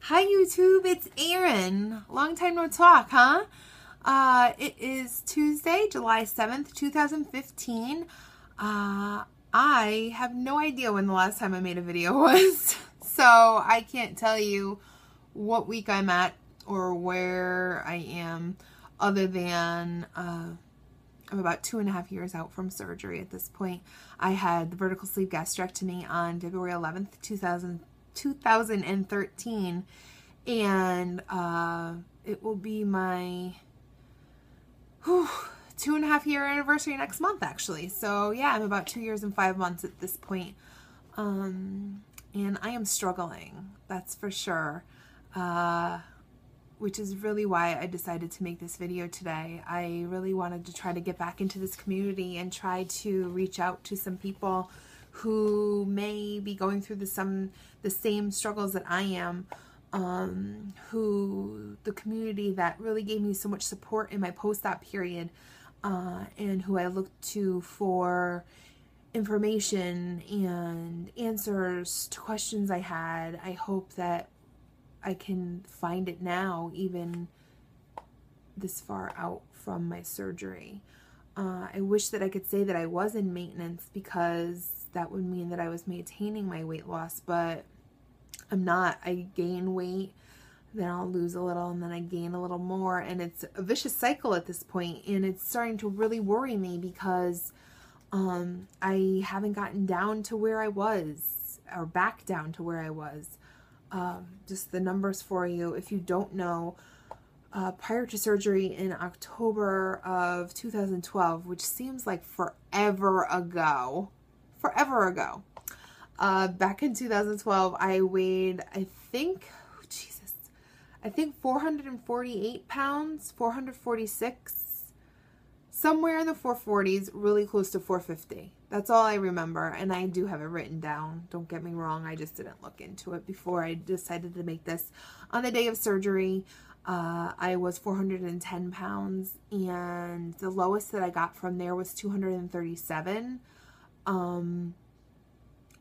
Hi YouTube, it's Erin. Long time no talk, huh? It is Tuesday, July 7th, 2015. I have no idea when the last time I made a video was, so I can't tell you what week I'm at or where I am, other than I'm about 2.5 years out from surgery at this point. I had the vertical sleeve gastrectomy on February 11th, 2013, and it will be my 2.5 year anniversary next month, actually. So yeah, I'm about 2 years and 5 months at this point. And I am struggling, that's for sure, which is really why I decided to make this video today. I really wanted to try to get back into this community and try to reach out to some people who may be going through the same struggles that I am, who the community that really gave me so much support in my post-op period, and who I looked to for information and answers to questions I had. I hope that I can find it now, even this far out from my surgery. I wish that I could say that I was in maintenance, because that would mean that I was maintaining my weight loss, but I'm not. I gain weight, then I'll lose a little, and then I gain a little more, and it's a vicious cycle at this point, and it's starting to really worry me because I haven't gotten down to where I was, or back down to where I was. Just the numbers for you, if you don't know, prior to surgery in October of 2012, which seems like forever ago, back in 2012, I weighed, I think 448 pounds, 446, somewhere in the 440s, really close to 450. That's all I remember, and I do have it written down. Don't get me wrong, I just didn't look into it before I decided to make this. On the day of surgery, I was 410 pounds, and the lowest that I got from there was 237,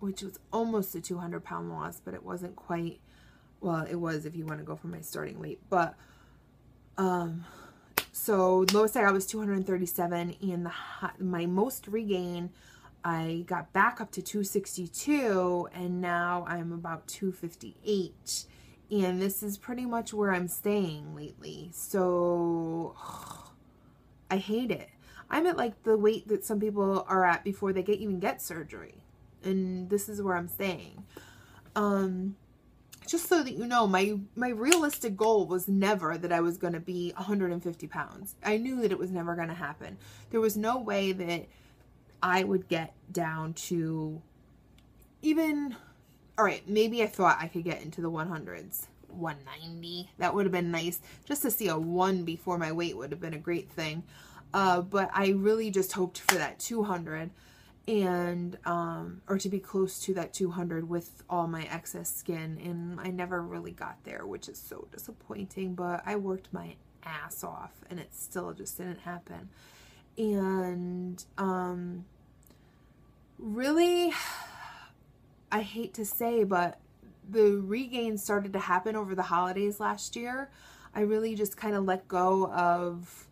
which was almost a 200-pound loss, but it wasn't quite. Well, it was if you want to go from my starting weight, but so lowest I got was 237, and my most regain, I got back up to 262, and now I'm about 258, and this is pretty much where I'm staying lately. So I hate it. I'm at like the weight that some people are at before they even get surgery, and this is where I'm staying. Just so that you know, my realistic goal was never that I was going to be 150 pounds. I knew that it was never going to happen. There was no way that I would get down to even, all right, maybe I thought I could get into the 100s, 190. That would have been nice. Just to see a 1 before my weight would have been a great thing. But I really just hoped for that 200. And or to be close to that 200 with all my excess skin, and I never really got there, which is so disappointing. But I worked my ass off, and it still just didn't happen. And really, I hate to say, but the regain started to happen over the holidays last year. I really just kind of let go of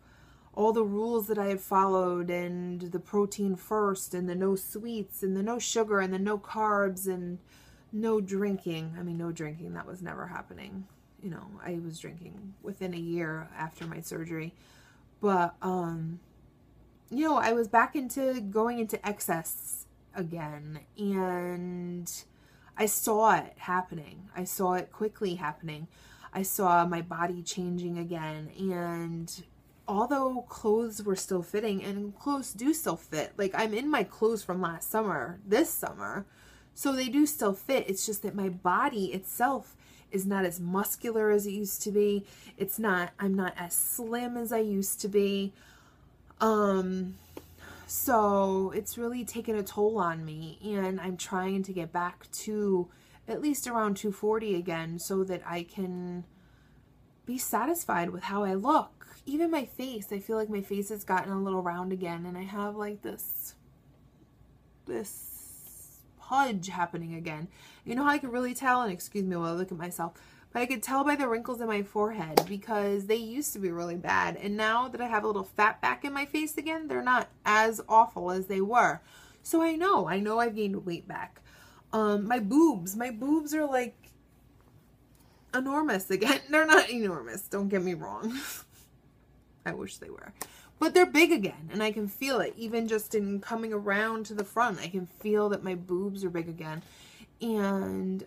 all the rules that I had followed, and the protein first, and the no sweets, and the no sugar, and the no carbs, and no drinking. I mean, no drinking, that was never happening. You know, I was drinking within a year after my surgery. But, you know, I was back into going into excess again, and I saw it happening. I saw it quickly happening. I saw my body changing again, and although clothes were still fitting, and clothes do still fit, like I'm in my clothes from last summer, this summer, so they do still fit. It's just that my body itself is not as muscular as it used to be. I'm not as slim as I used to be. So it's really taken a toll on me, and I'm trying to get back to at least around 240 again, so that I can be satisfied with how I look. Even my face, I feel like my face has gotten a little round again, and I have like this pudge happening again. You know how I can really tell, and excuse me while I look at myself, But I could tell by the wrinkles in my forehead because they used to be really bad. And now that I have a little fat back in my face again, they're not as awful as they were. So I know I've gained weight back. My boobs are like enormous again. They're not enormous, don't get me wrong. I wish they were. But they're big again, and I can feel it. Even just in coming around to the front, I can feel that my boobs are big again. And,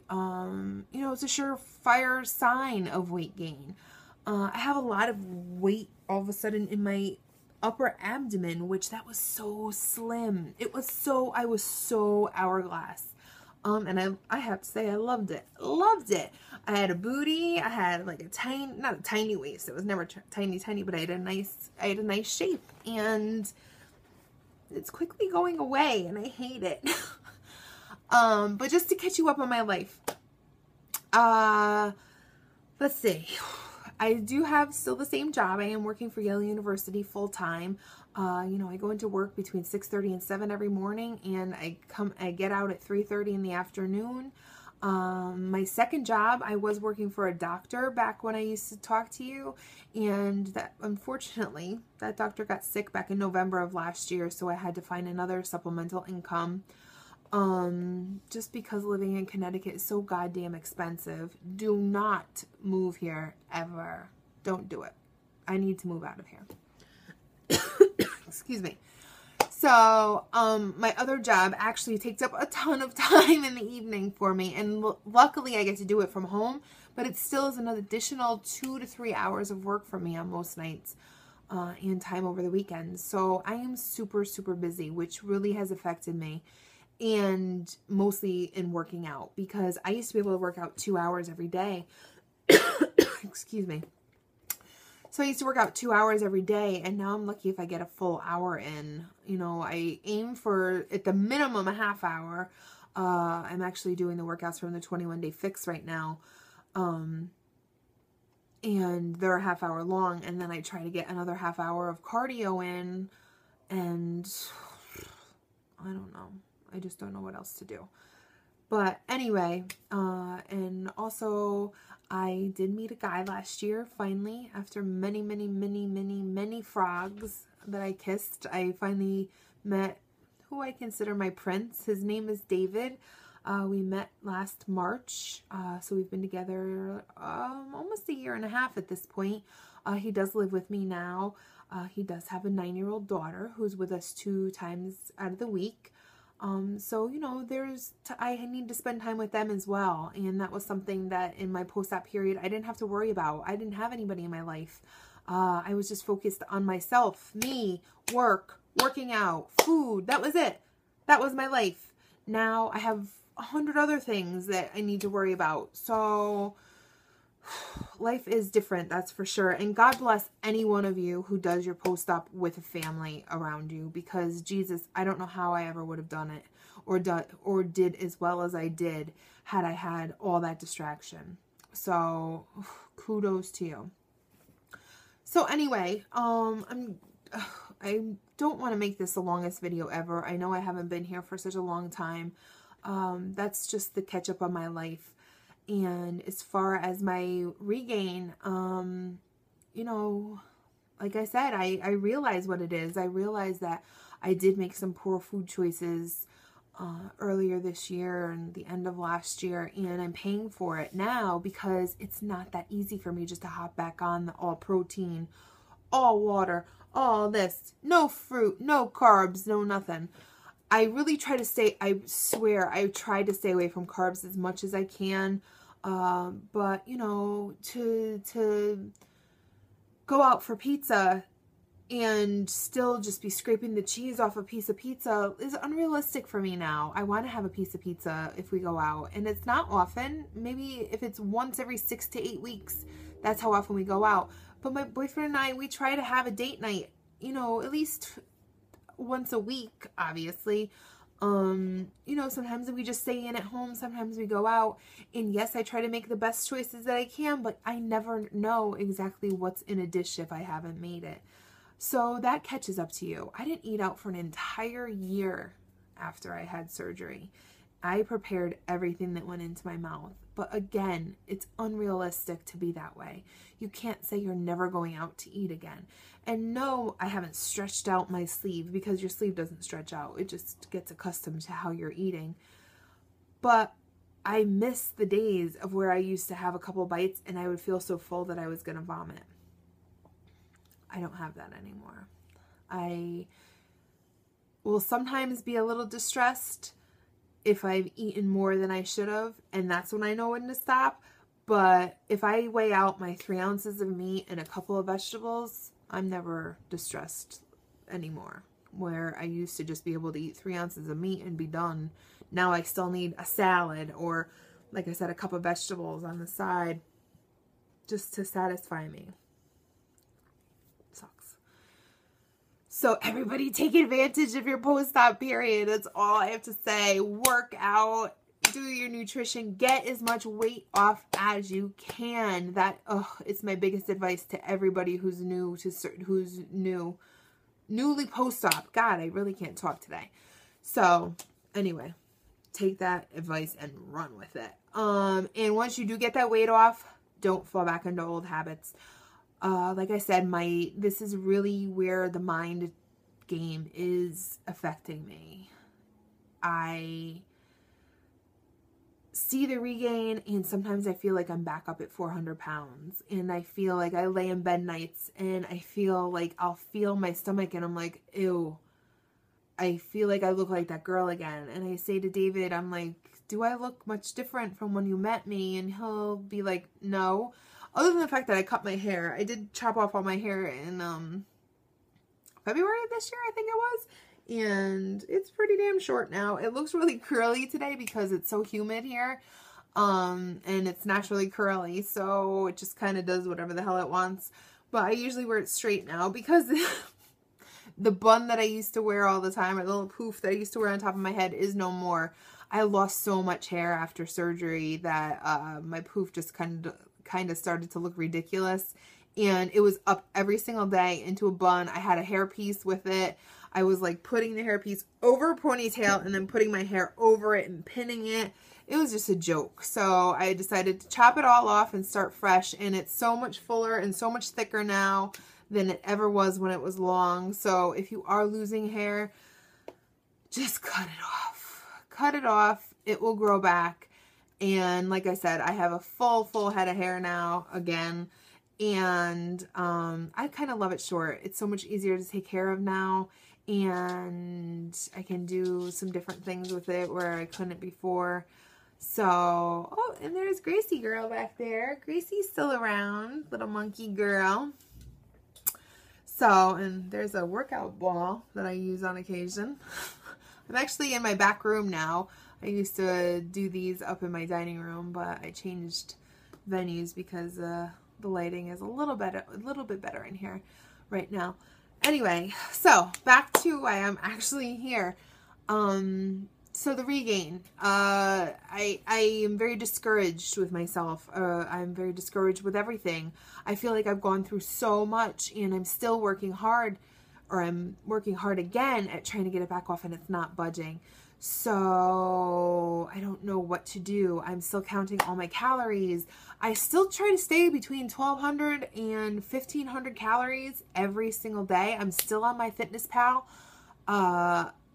you know, it's a surefire sign of weight gain. I have a lot of weight all of a sudden in my upper abdomen, which that was so slim. I was so hourglass. And I have to say, I loved it. Loved it. I had a booty. I had like not a tiny waist. It was never tiny, but I had a nice shape. And it's quickly going away, and I hate it. But just to catch you up on my life, let's see. I do have still the same job. I am working for Yale University full time. You know, I go into work between 6:30 and 7 every morning, and I get out at 3:30 in the afternoon. My second job, I was working for a doctor back when I used to talk to you, and that unfortunately, that doctor got sick back in November of last year, so I had to find another supplemental income. Just because living in Connecticut is so goddamn expensive. Do not move here ever. Don't do it. I need to move out of here. Excuse me. So, my other job actually takes up a ton of time in the evening for me, and luckily I get to do it from home, but it still is an additional 2 to 3 hours of work for me on most nights, and time over the weekends. So I am super, super busy, which really has affected me. And mostly in working out, because I used to be able to work out 2 hours every day. Excuse me. So I used to work out 2 hours every day, and now I'm lucky if I get a full hour in. You know, I aim for at the minimum a half hour. I'm actually doing the workouts from the 21-day fix right now. And they're a half hour long, and then I try to get another half hour of cardio in, and I don't know. I just don't know what else to do. But anyway, and also I did meet a guy last year, finally, after many, many, many, many, many frogs that I kissed. I finally met who I consider my prince. His name is David. We met last March, so we've been together almost a year and a half at this point. He does live with me now. He does have a 9-year-old daughter who's with us 2 times out of the week. So, you know, I need to spend time with them as well. And that was something that in my post-op period, I didn't have to worry about. I didn't have anybody in my life. I was just focused on myself, me, working out, food. That was it. That was my life. Now I have 100 other things that I need to worry about. So life is different, that's for sure. And God bless any one of you who does your post-op with a family around you, because Jesus, I don't know how I ever would have done it or did as well as I did had I had all that distraction. So kudos to you. So anyway, I don't want to make this the longest video ever. I know I haven't been here for such a long time. That's just the catch up on my life. And as far as my regain, you know, like I said, I realize what it is. I realize that I did make some poor food choices earlier this year and the end of last year, and I'm paying for it now because it's not that easy for me just to hop back on the all protein, all water, all this, no fruit, no carbs, no nothing. I really try to stay, I swear, I try to stay away from carbs as much as I can. But, you know, to go out for pizza and still just be scraping the cheese off a piece of pizza is unrealistic for me now. I want to have a piece of pizza if we go out, and it's not often. Maybe if it's once every 6 to 8 weeks, that's how often we go out. But my boyfriend and I, we try to have a date night, you know, at least once a week, obviously. You know, sometimes we just stay in at home, sometimes we go out, and yes, I try to make the best choices that I can, but I never know exactly what's in a dish if I haven't made it. So that catches up to you. I didn't eat out for an entire year after I had surgery, I prepared everything that went into my mouth. But again, it's unrealistic to be that way. You can't say you're never going out to eat again. And no, I haven't stretched out my sleeve, because your sleeve doesn't stretch out. It just gets accustomed to how you're eating. But I miss the days of where I used to have a couple bites and I would feel so full that I was going to vomit. I don't have that anymore. I will sometimes be a little distressed if I've eaten more than I should have, and that's when I know when to stop. But if I weigh out my 3 ounces of meat and a couple of vegetables, I'm never distressed anymore. Where I used to just be able to eat 3 ounces of meat and be done. Now I still need a salad or, like I said, a cup of vegetables on the side just to satisfy me. Sucks. So everybody take advantage of your post-op period. That's all I have to say. Work out, do your nutrition, get as much weight off as you can. It's my biggest advice to everybody who's newly post-op. God, I really can't talk today. So anyway, take that advice and run with it. And once you do get that weight off, don't fall back into old habits. Like I said, this is really where the mind game is affecting me. I see the regain, and sometimes I feel like I'm back up at 400 pounds, and I feel like I lay in bed nights and I feel like I'll feel my stomach and I'm like, ew, I feel like I look like that girl again. And I say to David, I'm like, do I look much different from when you met me? And he'll be like, no. Other than the fact that I cut my hair. I did chop off all my hair in February of this year, I think it was. And it's pretty damn short now. It looks really curly today because it's so humid here. And it's naturally curly. So it just kind of does whatever the hell it wants. But I usually wear it straight now because the bun that I used to wear all the time, or the little poof that I used to wear on top of my head, is no more. I lost so much hair after surgery that my poof just kind of started to look ridiculous. And it was up every single day into a bun. I had a hairpiece with it. I was like putting the hairpiece over a ponytail and then putting my hair over it and pinning it. It was just a joke. So I decided to chop it all off and start fresh. And it's so much fuller and so much thicker now than it ever was when it was long. So if you are losing hair, just cut it off. Cut it off. It will grow back. And like I said, I have a full head of hair now again. And I kind of love it short. It's so much easier to take care of now. And I can do some different things with it where I couldn't before. So, oh, and there's Gracie girl back there. Gracie's still around, little monkey girl. So, and there's a workout ball that I use on occasion. I'm actually in my back room now. I used to do these up in my dining room, but I changed venues because the lighting is a little bit better in here right now. Anyway, so back to why I'm actually here. So the regain, I am very discouraged with myself. I'm very discouraged with everything. I feel like I've gone through so much and I'm still working hard, or I'm working hard again at trying to get it back off, and it's not budging. So I don't know what to do. I'm still counting all my calories. I still try to stay between 1,200 and 1,500 calories every single day. I'm still on my FitnessPal.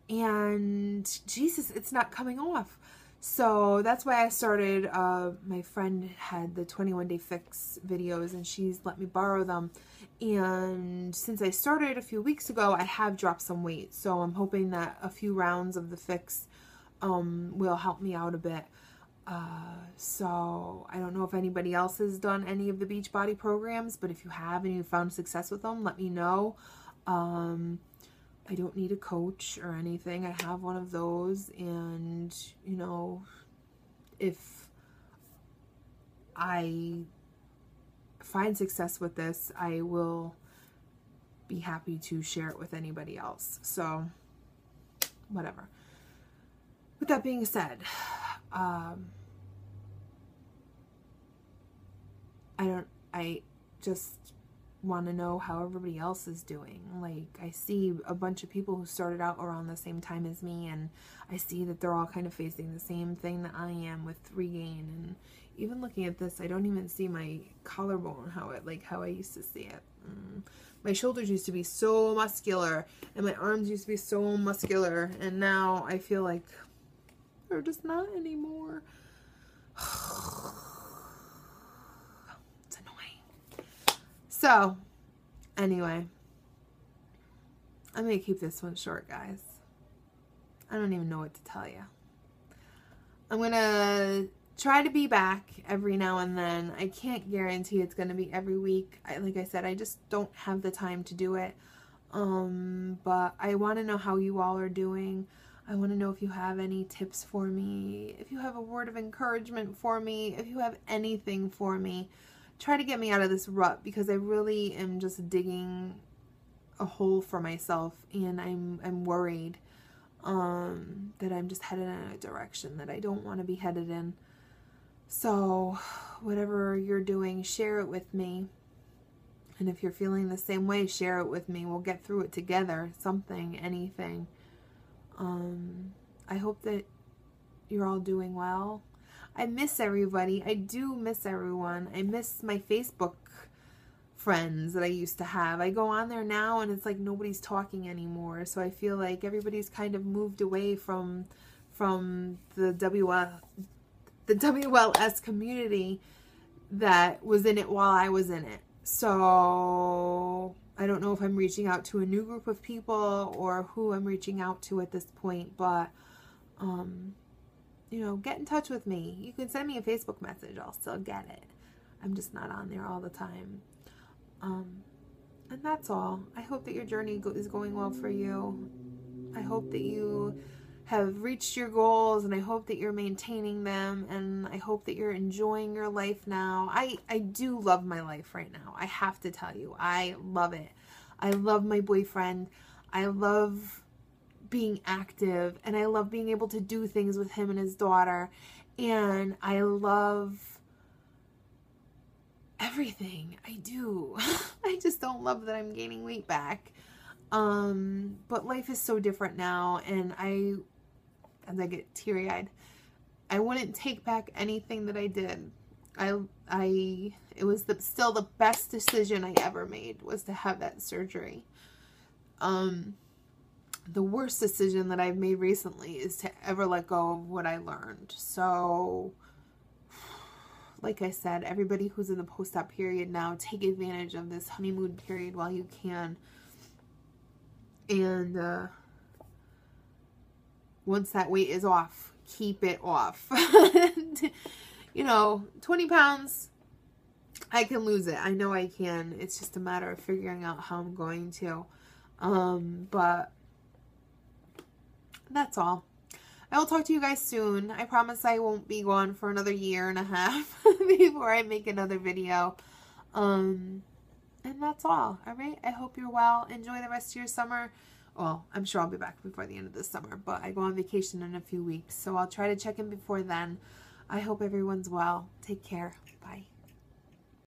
And Jesus, it's not coming off. So that's why I started, my friend had the 21-day fix videos and she's let me borrow them. And since I started a few weeks ago, I have dropped some weight. So I'm hoping that a few rounds of the fix will help me out a bit. So I don't know if anybody else has done any of the Beachbody programs, but if you have and you found success with them, let me know. I don't need a coach or anything. I have one of those, and you know, if I find success with this, I will be happy to share it with anybody else. So whatever. With that being said, I just want to know how everybody else is doing. Like, I see a bunch of people who started out around the same time as me, and I see that they're all kind of facing the same thing that I am with regain. And even looking at this, I don't even see my collarbone how I used to see it. My shoulders used to be so muscular, and my arms used to be so muscular, and now I feel like they're just not anymore. It's annoying. So, anyway, I'm going to keep this one short, guys. I don't even know what to tell you. I'm going to try to be back every now and then. I can't guarantee it's going to be every week. Like I said, I just don't have the time to do it. But I want to know how you all are doing. I want to know if you have any tips for me, if you have a word of encouragement for me, if you have anything for me. Try to get me out of this rut, because I really am just digging a hole for myself, and I'm worried that I'm just headed in a direction that I don't want to be headed in. So whatever you're doing, share it with me. And if you're feeling the same way, share it with me. We'll get through it together. Something, anything. I hope that you're all doing well. I miss everybody. I do miss everyone. I miss my Facebook friends that I used to have. I go on there now and it's like nobody's talking anymore. So I feel like everybody's kind of moved away from the WLS community that was in it while I was in it. So I don't know if I'm reaching out to a new group of people or who I'm reaching out to at this point, but you know, get in touch with me. You can send me a Facebook message. I'll still get it. I'm just not on there all the time. And that's all. I hope that your journey is going well for you. I hope that you have reached your goals, and I hope that you're maintaining them, and I hope that you're enjoying your life now. I do love my life right now. I have to tell you, I love it. I love my boyfriend. I love being active, and I love being able to do things with him and his daughter, and I love everything. I do. I just don't love that I'm gaining weight back. But life is so different now, and as I get teary-eyed, I wouldn't take back anything that I did. It was still the best decision I ever made, was to have that surgery. The worst decision that I've made recently is to ever let go of what I learned. So, like I said, everybody who's in the post-op period now, take advantage of this honeymoon period while you can. And once that weight is off, keep it off. You know, 20 pounds, I can lose it. I know I can. It's just a matter of figuring out how I'm going to. But that's all. I will talk to you guys soon. I promise I won't be gone for another 1.5 years before I make another video. And that's all. All right. I hope you're well. Enjoy the rest of your summer. Well, I'm sure I'll be back before the end of the summer, but I go on vacation in a few weeks, so I'll try to check in before then. I hope everyone's well. Take care. Bye.